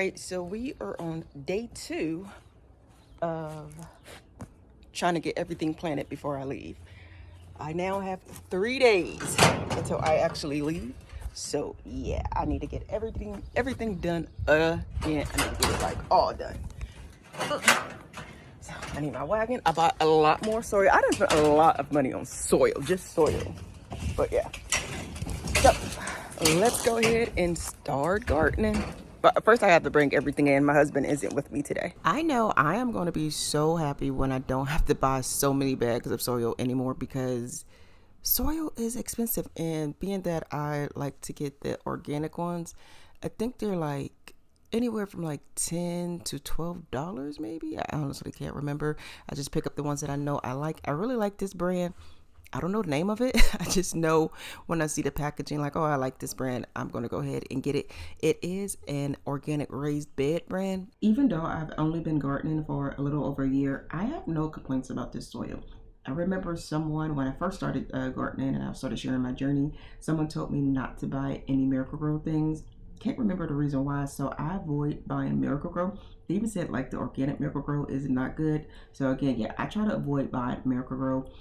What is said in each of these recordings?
right, so we are on day 2 of trying to get everything planted before I leave. I now have 3 days until I actually leave. So yeah, I need to get everything done again. I need to get it like all done. So I need my wagon. I bought a lot more soil. I didn't spend a lot of money on soil, just soil. But yeah. So let's go ahead and start gardening. But first I have to bring everything in. My husband isn't with me today. I know I am going to be so happy when I don't have to buy so many bags of soil anymore, because soil is expensive. And being that I like to get the organic ones, I think they're like anywhere from like $10 to $12 maybe. I honestly can't remember. I just pick up the ones that I know I like. I really like this brand. I don't know the name of it. I just know when I see the packaging, like, oh, I like this brand, I'm going to go ahead and get it. It is an organic raised bed brand. Even though I've only been gardening for a little over a year, I have no complaints about this soil. I remember someone, when I first started gardening and I started sharing my journey, someone told me not to buy any Miracle-Gro things. Can't remember the reason why, so I avoid buying Miracle-Gro. They even said like the organic Miracle-Gro is not good. So again, yeah, I try to avoid buying Miracle-Gro.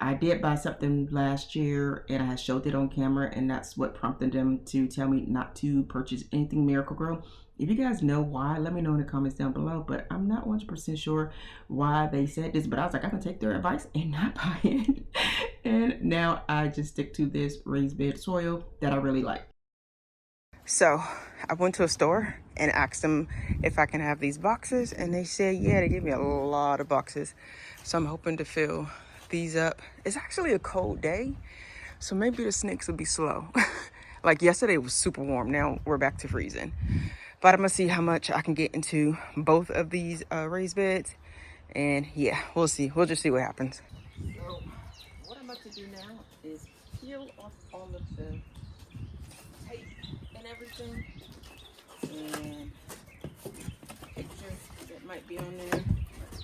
I did buy something last year and I showed it on camera, and that's what prompted them to tell me not to purchase anything Miracle-Gro. If you guys know why, let me know in the comments down below, but I'm not 100% sure why they said this, but I was like, I can take their advice and not buy it. And now I just stick to this raised bed soil that I really like. So I went to a store and asked them if I can have these boxes, and they said, yeah, they gave me a lot of boxes. So I'm hoping to fill these up. It's actually a cold day, so maybe the snakes will be slow. Like yesterday was super warm. Now we're back to freezing. But I'm gonna see how much I can get into both of these raised beds, and yeah, we'll see. We'll just see what happens. So what I'm about to do now is peel off all of the tape and everything, and pictures that might be on there.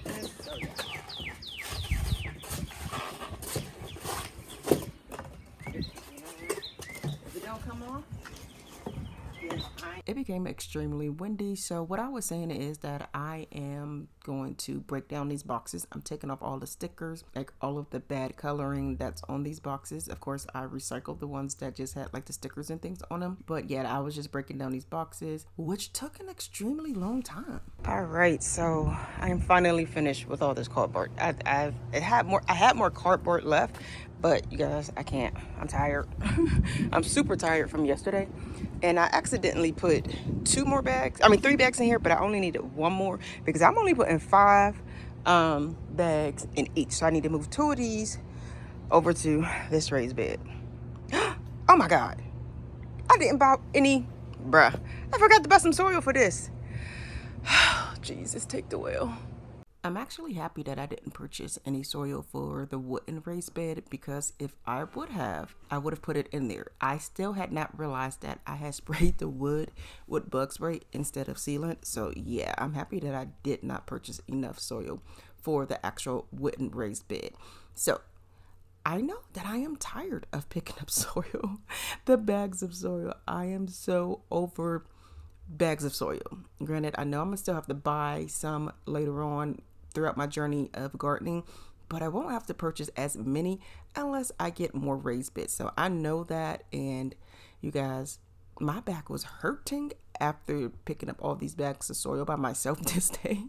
And so yeah. If it don't come off, it became extremely windy. So what I was saying is that I am going to break down these boxes. I'm taking off all the stickers, like all of the bad coloring that's on these boxes. Of course, I recycled the ones that just had like the stickers and things on them. But yeah, I was just breaking down these boxes, which took an extremely long time. All right, so I am finally finished with all this cardboard. I had more cardboard left, but you guys, I can't. I'm tired. I'm super tired from yesterday. And I accidentally put 3 bags in here, but I only needed 1 more because I'm only putting 5 bags in each. So I need to move 2 of these over to this raised bed. Oh my God. I didn't buy any, bruh. I forgot to buy some soil for this. Jesus, take the wheel. I'm actually happy that I didn't purchase any soil for the wooden raised bed, because if I would have put it in there. I still had not realized that I had sprayed the wood with bug spray instead of sealant. So yeah, I'm happy that I did not purchase enough soil for the actual wooden raised bed. So I know that I am tired of picking up soil, the bags of soil. I am so over bags of soil. Granted, I know I'm gonna still have to buy some later on throughout my journey of gardening, but I won't have to purchase as many unless I get more raised beds. So I know that, and you guys, my back was hurting after picking up all these bags of soil by myself this day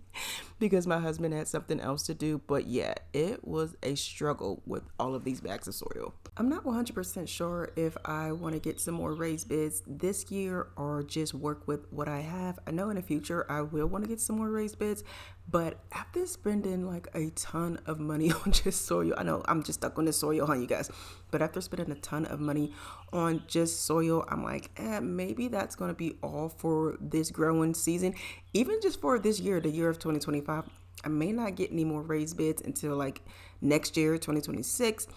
because my husband had something else to do. But yeah, it was a struggle with all of these bags of soil. I'm not 100% sure if I want to get some more raised beds this year or just work with what I have. I know in the future I will want to get some more raised beds, but after spending like a ton of money on just soil, I know I'm just stuck on this soil, huh, you guys? But after spending a ton of money on just soil, I'm like, maybe that's going to be all for this growing season. Even just for this year, the year of 2025, I may not get any more raised beds until like next year, 2026.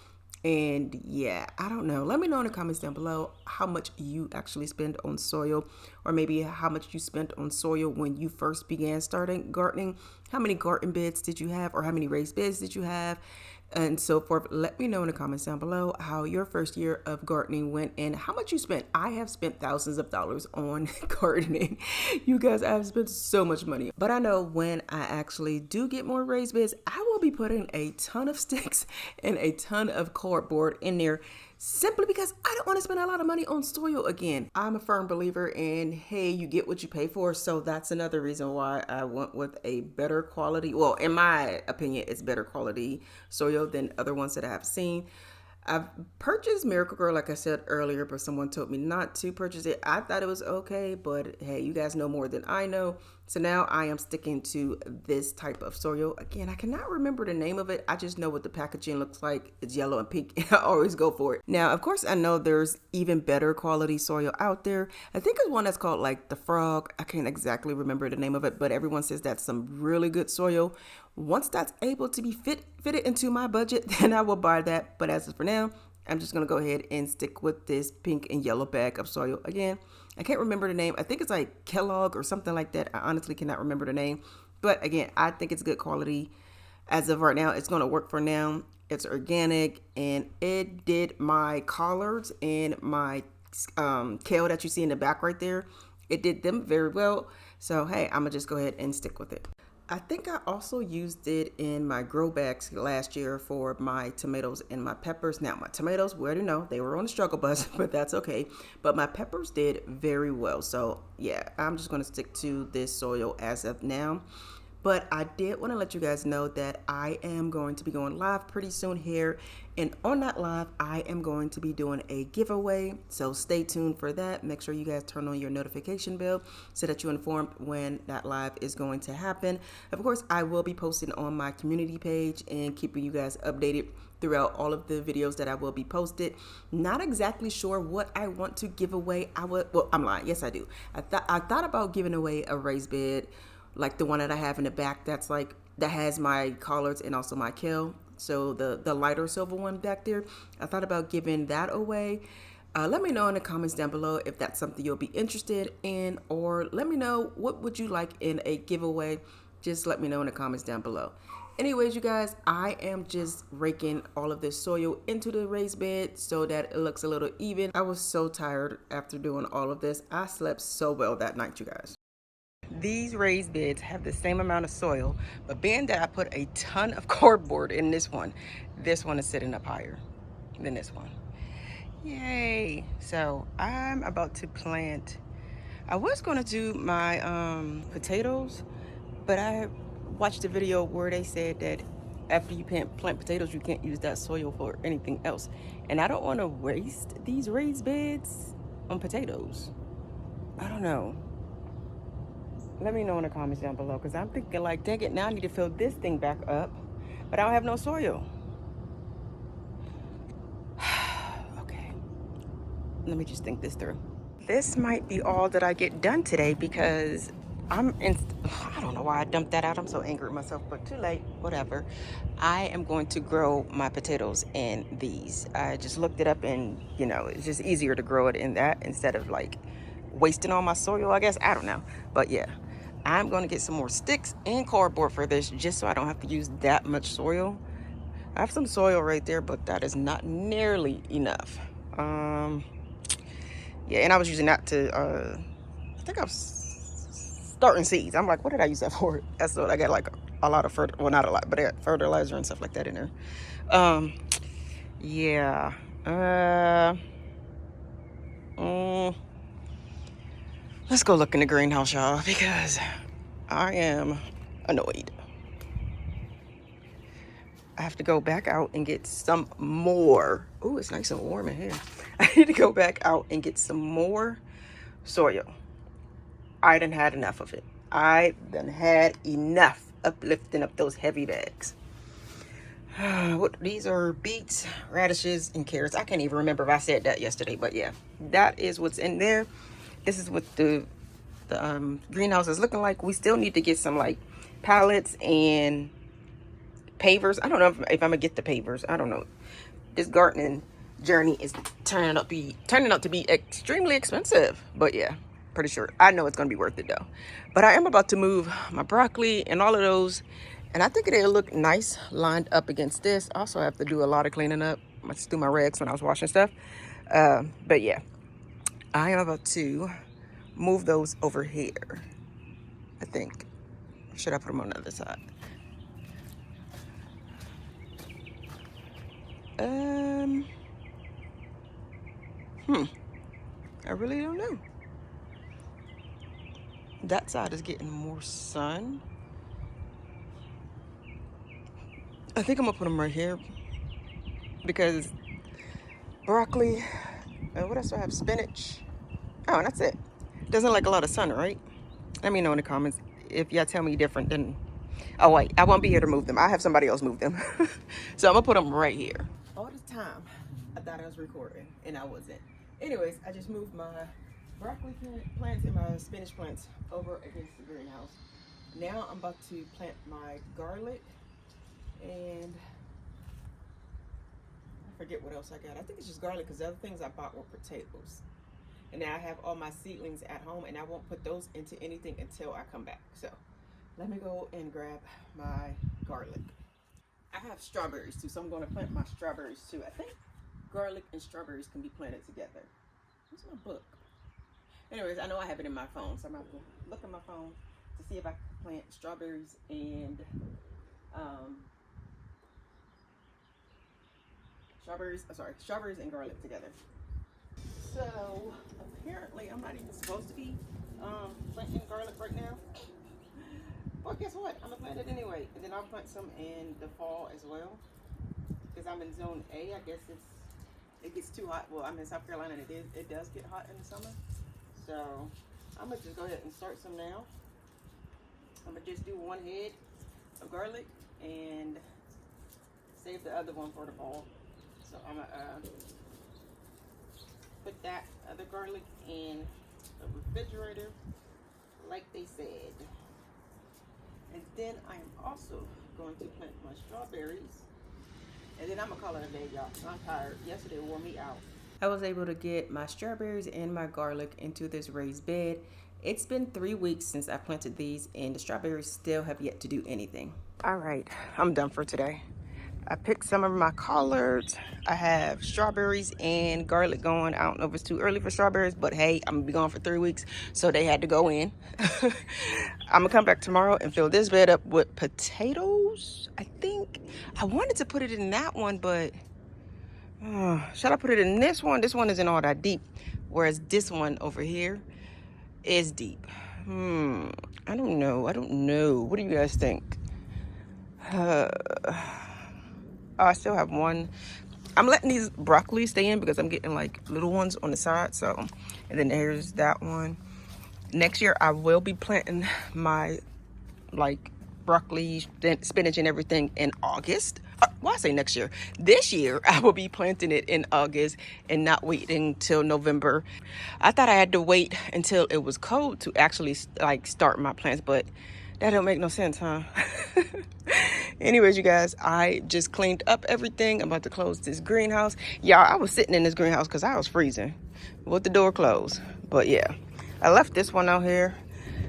And yeah, I don't know. Let me know in the comments down below how much you actually spend on soil, or maybe how much you spent on soil when you first began starting gardening. How many garden beds did you have, or how many raised beds did you have? and so forth. Let me know in the comments down below how your first year of gardening went and how much you spent. I have spent thousands of dollars on gardening. You guys, I have spent so much money. But I know when I actually do get more raised beds, I will be putting a ton of sticks and a ton of cardboard in there, simply because I don't want to spend a lot of money on soil again. I'm a firm believer in, hey, you get what you pay for. So that's another reason why I went with a better quality. Well, in my opinion, it's better quality soil than other ones that I have seen. I've purchased Miracle-Gro, like I said earlier, but someone told me not to purchase it. I thought it was okay, but hey, you guys know more than I know. So now I am sticking to this type of soil. Again, I cannot remember the name of it. I just know what the packaging looks like. It's yellow and pink, and I always go for it. Now, of course, I know there's even better quality soil out there. I think it's one that's called like the Frog. I can't exactly remember the name of it, but everyone says that's some really good soil. Once that's able to be fitted into my budget, then I will buy that. But as of for now, I'm just going to go ahead and stick with this pink and yellow bag of soil. Again, I can't remember the name. I think it's like Kellogg or something like that. I honestly cannot remember the name. But again, I think it's good quality. As of right now, it's going to work for now. It's organic, and it did my collards and my kale that you see in the back right there. It did them very well. So, hey, I'm going to just go ahead and stick with it. I think I also used it in my grow bags last year for my tomatoes and my peppers. Now, my tomatoes, we already know they were on the struggle bus, but that's okay. But my peppers did very well. So yeah, I'm just going to stick to this soil as of now. But I did want to let you guys know that I am going to be going live pretty soon here. And on that live, I am going to be doing a giveaway. So stay tuned for that. Make sure you guys turn on your notification bell so that you're informed when that live is going to happen. Of course, I will be posting on my community page and keeping you guys updated throughout all of the videos that I will be posted. Not exactly sure what I want to give away. Well, I'm lying. Yes, I do. I thought about giving away a raised bed, like the one that I have in the back that has my collards and also my kale. So the lighter silver one back there, I thought about giving that away. Let me know in the comments down below if that's something you'll be interested in, or let me know what would you like in a giveaway. Just let me know in the comments down below. Anyways, you guys, I am just raking all of this soil into the raised bed so that it looks a little even. I was so tired after doing all of this. I slept so well that night, you guys. These raised beds have the same amount of soil, but being that I put a ton of cardboard in this one is sitting up higher than this one. Yay. So I'm about to plant. I was going to do my potatoes, but I watched a video where they said that after you plant potatoes, you can't use that soil for anything else. And I don't want to waste these raised beds on potatoes. I don't know. Let me know in the comments down below, because I'm thinking like, dang it, now I need to fill this thing back up, but I don't have no soil. Okay, let me just think this through. This might be all that I get done today, because I don't know why I dumped that out. I'm so angry at myself, but too late, whatever. I am going to grow my potatoes in these. I just looked it up, and you know, it's just easier to grow it in that instead of like wasting all my soil, I guess. I don't know, but yeah. I'm going to get some more sticks and cardboard for this, just so I don't have to use that much soil. I have some soil right there, but that is not nearly enough. Yeah, and I was using that to, I think I was starting seeds. I'm like, what did I use that for? That's what I got, like a lot of well, not a lot, but I got fertilizer and stuff like that in there. Yeah. Let's go look in the greenhouse, y'all, because I am annoyed. I have to go back out and get some more. Oh, it's nice and warm in here. I need to go back out and get some more soil. I done had enough of it. I done had enough of lifting up those heavy bags. These are beets, radishes, and carrots. I can't even remember if I said that yesterday, but yeah, that is what's in there. This is what the greenhouse is looking like. We still need to get some like pallets and pavers. I don't know if I'm gonna get the pavers. I don't know. This gardening journey is turning out to be extremely expensive, but yeah, pretty sure. I know it's gonna be worth it though. But I am about to move my broccoli and all of those And I think it'll look nice lined up against this. Also, I have to do a lot of cleaning up. I just threw my rags when I was washing stuff. But yeah, I am about to move those over here, I think. Should I put them on the other side? I really don't know. That side is getting more sun. I think I'm gonna put them right here because broccoli, what else do I have? Spinach. Oh, and that's it. Doesn't like a lot of sun, right? Let me know in the comments if y'all tell me different. Then, oh wait, I won't be here to move them. I have somebody else move them. So I'm gonna put them right here. All this time, I thought I was recording and I wasn't. Anyways, I just moved my broccoli plants and my spinach plants over against the greenhouse. Now I'm about to plant my garlic and I forget what else I got. I think it's just garlic because the other things I bought were potatoes. And now I have all my seedlings at home and I won't put those into anything until I come back. So let me go and grab my garlic. I have strawberries too, so I'm going to plant my strawberries too. I think garlic and strawberries can be planted together. Where's my book? Anyways, I know I have it in my phone, so I'm going to look at my phone to see if I can plant strawberries and strawberries and garlic together. So apparently I'm not even supposed to be planting garlic right now. Well, guess what? I'm gonna plant it anyway, and then I'll plant some in the fall as well. Because I'm in zone A, I guess it gets too hot. Well, I'm in South Carolina, and it does get hot in the summer. So I'm gonna just go ahead and start some now. I'm gonna just do one head of garlic and save the other one for the fall. So I'm gonna put that other garlic in the refrigerator, like they said. And then I am also going to plant my strawberries. And then I'm gonna call it a day, y'all. I'm tired. Yesterday wore me out. I was able to get my strawberries and my garlic into this raised bed. It's been 3 weeks since I planted these and the strawberries still have yet to do anything. All right, I'm done for today. I picked some of my collards. I have strawberries and garlic going. I don't know if it's too early for strawberries, but hey, I'm gonna be gone for 3 weeks, so they had to go in. I'm gonna come back tomorrow and fill this bed up with potatoes. I think I wanted to put it in that one, but should I put it in this one? This one isn't all that deep, whereas this one over here is deep. I don't know. What do you guys think? I still have one. I'm letting these broccoli stay in because I'm getting like little ones on the side. So, and then there's that one. Next year I will be planting my like broccoli, spinach and everything in August. Why I say next year? This year I will be planting it in August and not waiting till November. I thought I had to wait until it was cold to actually like start my plants, but that don't make no sense, huh? Anyways, you guys, I just cleaned up everything. I'm about to close this greenhouse. Y'all, I was sitting in this greenhouse because I was freezing with the door closed. But yeah, I left this one out here.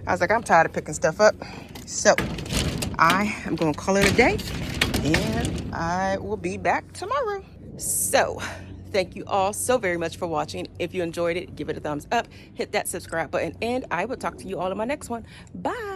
I was like, I'm tired of picking stuff up. So I am going to call it a day and I will be back tomorrow. So thank you all so very much for watching. If you enjoyed it, give it a thumbs up, hit that subscribe button, and I will talk to you all in my next one. Bye.